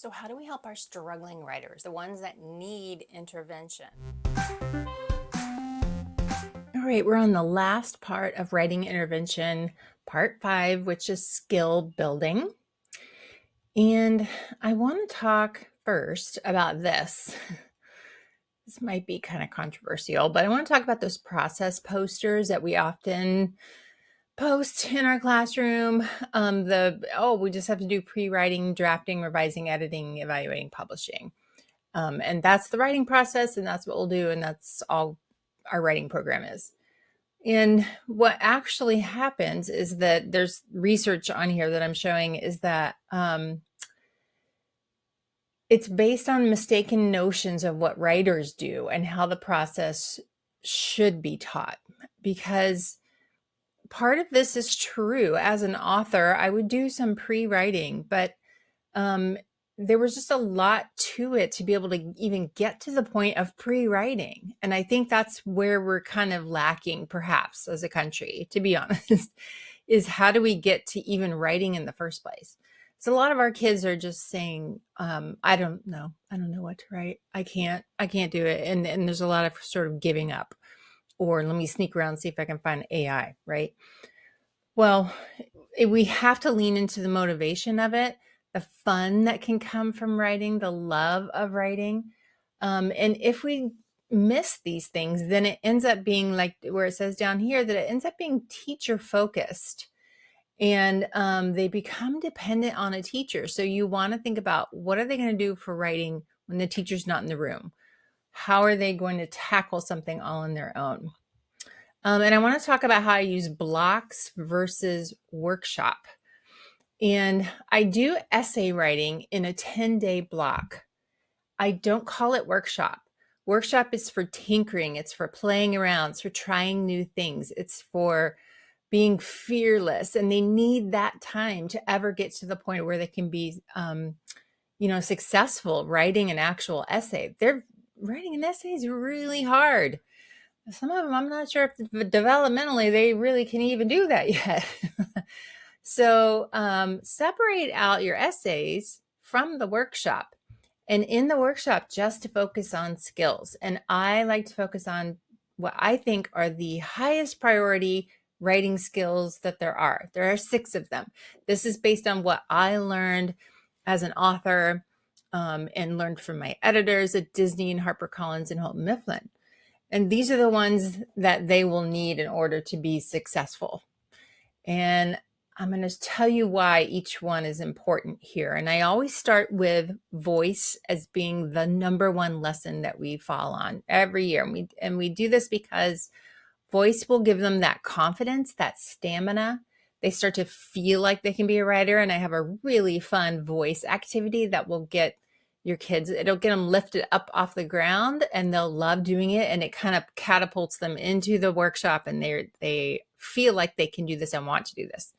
So, how do we help our struggling writers, the ones that need intervention? All right, we're on the last part of writing intervention, part 5, which is skill building. And I want to talk first about this. This might be kind of controversial, but I want to talk about those process posters that we often post in our classroom. We just have to do pre-writing, drafting, revising, editing, evaluating, publishing. And that's the writing process, and that's what we'll do, and that's all our writing program is. And what actually happens is that there's research on here that I'm showing is that it's based on mistaken notions of what writers do and how the process should be taught. Because part of this is true. As an author, I would do some pre-writing, but um, there was just a lot to it to be able to even get to the point of pre-writing. And I think that's where we're kind of lacking, perhaps, as a country, to be honest, is how do we get to even writing in the first place? So a lot of our kids are just saying, I don't know what to write. I can't do it. And there's a lot of sort of giving up, or let me sneak around and see if I can find AI, right? Well, we have to lean into the motivation of it, the fun that can come from writing, the love of writing. And if we miss these things, then it ends up being like where it says down here that it ends up being teacher focused. And they become dependent on a teacher. So you want to think about what are they going to do for writing when the teacher's not in the room? How are they going to tackle something all on their own? And I want to talk about how I use blocks versus workshop. And I do essay writing in a 10-day block. I don't call it workshop. Workshop is for tinkering. It's for playing around. It's for trying new things. It's for being fearless. And they need that time to ever get to the point where they can be, successful writing an actual essay. They're writing an essay is really hard. Some of them, I'm not sure if developmentally they really can even do that yet. So separate out your essays from the workshop. And in the workshop, just to focus on skills. And I like to focus on what I think are the highest priority writing skills that there are. There are 6 of them. This is based on what I learned as an author and learned from my editors at Disney and HarperCollins and Houghton Mifflin. And these are the ones that they will need in order to be successful. And I'm going to tell you why each one is important here. And I always start with voice as being the number one lesson that we fall on every year. And we do this because voice will give them that confidence, that stamina. They start to feel like they can be a writer. And I have a really fun voice activity that will get your kids, it'll get them lifted up off the ground and they'll love doing it. And it kind of catapults them into the workshop and they feel like they can do this and want to do this.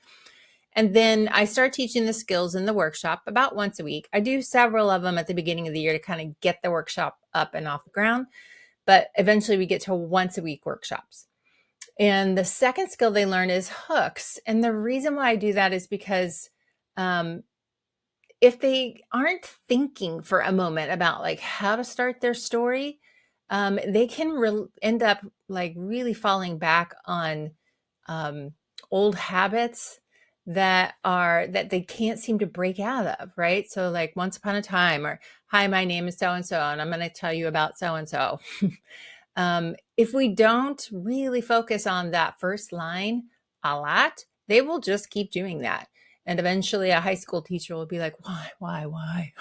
And then I start teaching the skills in the workshop about once a week. I do several of them at the beginning of the year to kind of get the workshop up and off the ground. But eventually we get to once a week workshops. And the second skill they learn is hooks. And the reason why I do that is because if they aren't thinking for a moment about like how to start their story, they can end up like really falling back on old habits that they can't seem to break out of, right? So like once upon a time, or hi, my name is so-and-so, and I'm going to tell you about so-and-so. If we don't really focus on that first line a lot, they will just keep doing that. And eventually a high school teacher will be like, why?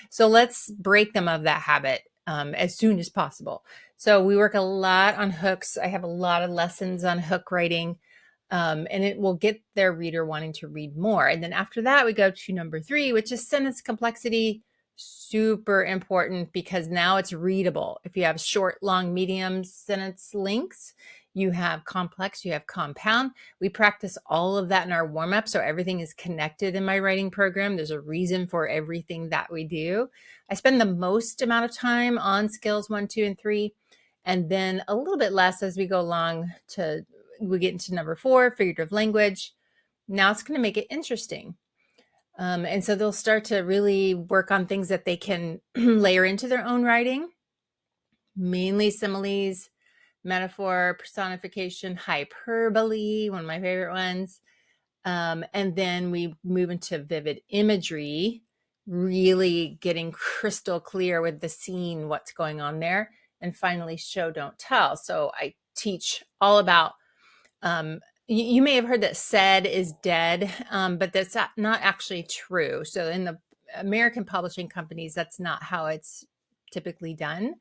So let's break them of that habit as soon as possible. So we work a lot on hooks. I have a lot of lessons on hook writing, and it will get their reader wanting to read more. And then after that, we go to number 3, which is sentence complexity. Super important because now it's readable. If you have short, long, medium sentence lengths, you have complex, you have compound. We practice all of that in our warm-up, so everything is connected in my writing program. There's a reason for everything that we do. I spend the most amount of time on skills 1, 2, and 3, and then a little bit less as we go along to we get into number 4, figurative language. Now it's going to make it interesting. And so they'll start to really work on things that they can layer into their own writing, mainly similes, metaphor, personification, hyperbole, one of my favorite ones. And then we move into vivid imagery, really getting crystal clear with the scene, what's going on there. And finally, show, don't tell. So I teach all about, you may have heard that said is dead, but that's not actually true. So in the American publishing companies, that's not how it's typically done.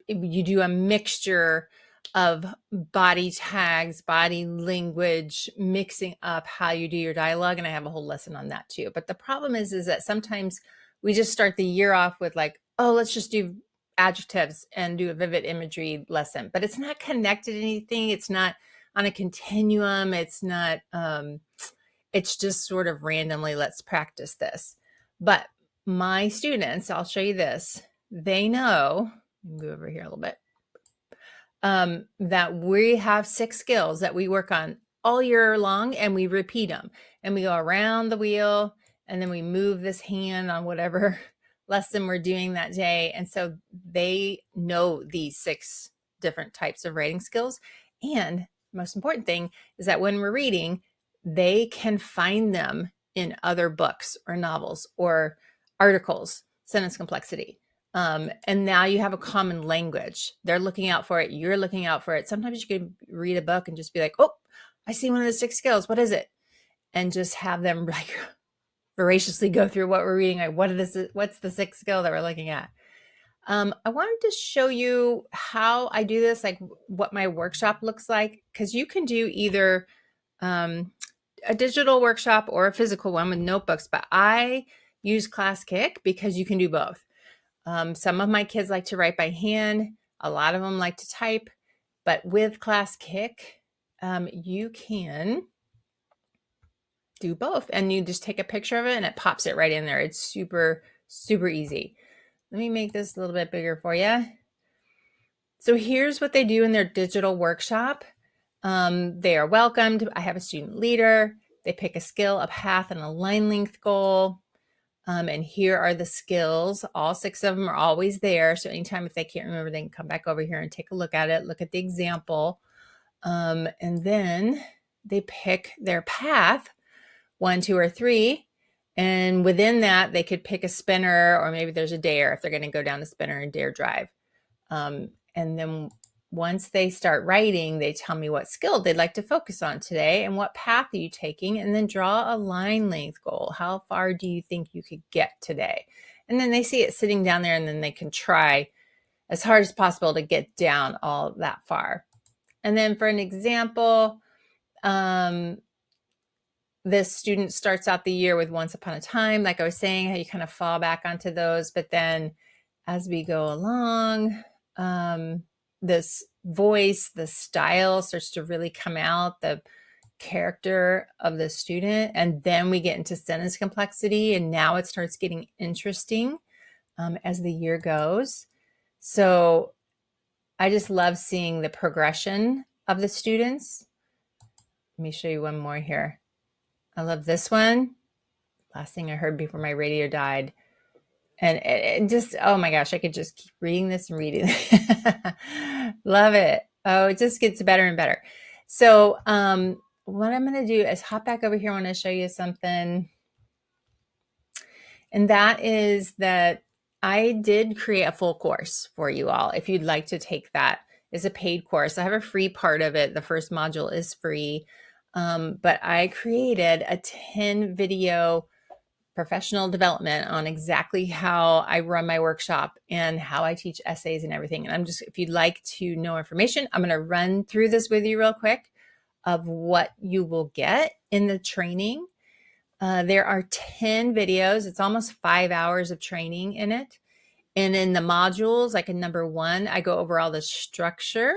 You do a mixture of body tags, body language, mixing up how you do your dialogue. And I have a whole lesson on that too. But the problem is that sometimes we just start the year off with like, oh, let's just do adjectives and do a vivid imagery lesson. But it's not connected to anything. It's not on a continuum. It's not, it's just sort of randomly, let's practice this. But my students, I'll show you this, they know, move over here a little bit, that we have 6 skills that we work on all year long, and we repeat them, and we go around the wheel, and then we move this hand on whatever lesson we're doing that day. And so they know these 6 different types of writing skills. And most important thing is that when we're reading, they can find them in other books or novels or articles, sentence complexity. And now you have a common language. They're looking out for it. You're looking out for it. Sometimes you can read a book and just be like, oh, I see one of the 6 skills. What is it? And just have them like voraciously go through what we're reading. Like, what's the 6th skill that we're looking at? I wanted to show you how I do this, like what my workshop looks like, because you can do either a digital workshop or a physical one with notebooks, but I use Class Kick because you can do both. Some of my kids like to write by hand. A lot of them like to type, but with Class Kick, you can do both, and you just take a picture of it and it pops it right in there. It's super, super easy. Let me make this a little bit bigger for you. So here's what they do in their digital workshop. They are welcomed. I have a student leader. They pick a skill, a path, and a line length goal. And here are the skills. All 6 of them are always there. So anytime if they can't remember, they can come back over here and take a look at it, look at the example. And then they pick their path, 1, 2, or 3. And within that, they could pick a spinner, or maybe there's a dare if they're going to go down the spinner and dare drive. And then once they start writing, they tell me what skill they'd like to focus on today and what path are you taking, and then draw a line length goal. How far do you think you could get today? And then they see it sitting down there, and then they can try as hard as possible to get down all that far. And then for an example, this student starts out the year with Once Upon a Time. Like I was saying, how you kind of fall back onto those, but then as we go along, this voice, the style starts to really come out, the character of the student. And then we get into sentence complexity, and now it starts getting interesting as the year goes. So I just love seeing the progression of the students. Let me show you one more here. I love this one. Last thing I heard before my radio died. And it just, oh my gosh, I could just keep reading this and reading. Love it. Oh, it just gets better and better. So what I'm going to do is hop back over here. I want to show you something. And that is that I did create a full course for you all. If you'd like to take that, it's a paid course. I have a free part of it. The first module is free. But I created a 10 video professional development on exactly how I run my workshop and how I teach essays and everything. And if you'd like to know information, I'm going to run through this with you real quick of what you will get in the training. There are 10 videos. It's almost 5 hours of training in it. And in the modules, like in number 1, I go over all the structure,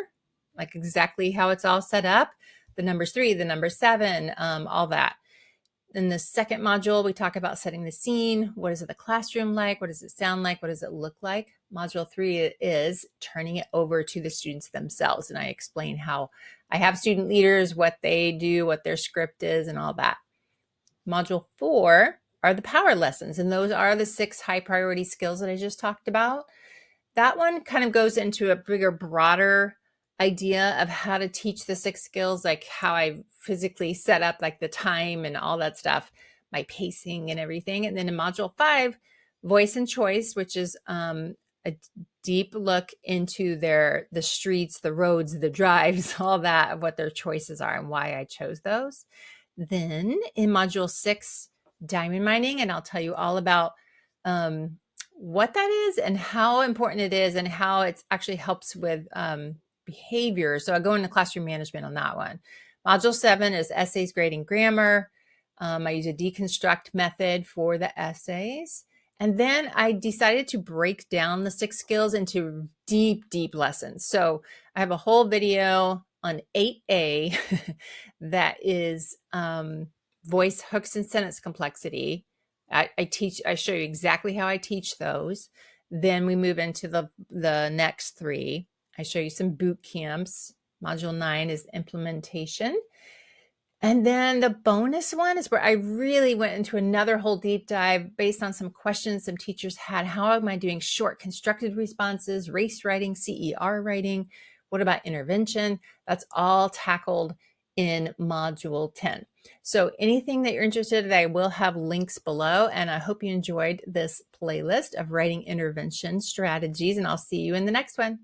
like exactly how it's all set up, the numbers 3, the number 7, all that. In the second module, we talk about setting the scene. What is it the classroom like? What does it sound like? What does it look like? Module 3 is turning it over to the students themselves. And I explain how I have student leaders, what they do, what their script is, and all that. Module 4 are the power lessons, and those are the 6 high priority skills that I just talked about. That one kind of goes into a bigger, broader idea of how to teach the 6 skills, like how I physically set up like the time and all that stuff, my pacing and everything. And then in module 5, voice and choice, which is a deep look into the streets, the roads, the drives, all that, of what their choices are and why I chose those. Then in module 6, diamond mining, and I'll tell you all about what that is and how important it is and how it actually helps with behavior. So I'll go into classroom management on that one. Module 7 is essays, grading, grammar. I use a deconstruct method for the essays. And then I decided to break down the 6 skills into deep, deep lessons. So I have a whole video on 8A that is voice, hooks, and sentence complexity. I show you exactly how I teach those. Then we move into the next 3. I show you some boot camps. Module 9 is implementation. And then the bonus one is where I really went into another whole deep dive based on some questions some teachers had. How am I doing short constructed responses, race writing, CER writing? What about intervention? That's all tackled in module 10. So anything that you're interested in, I will have links below. And I hope you enjoyed this playlist of writing intervention strategies. And I'll see you in the next one.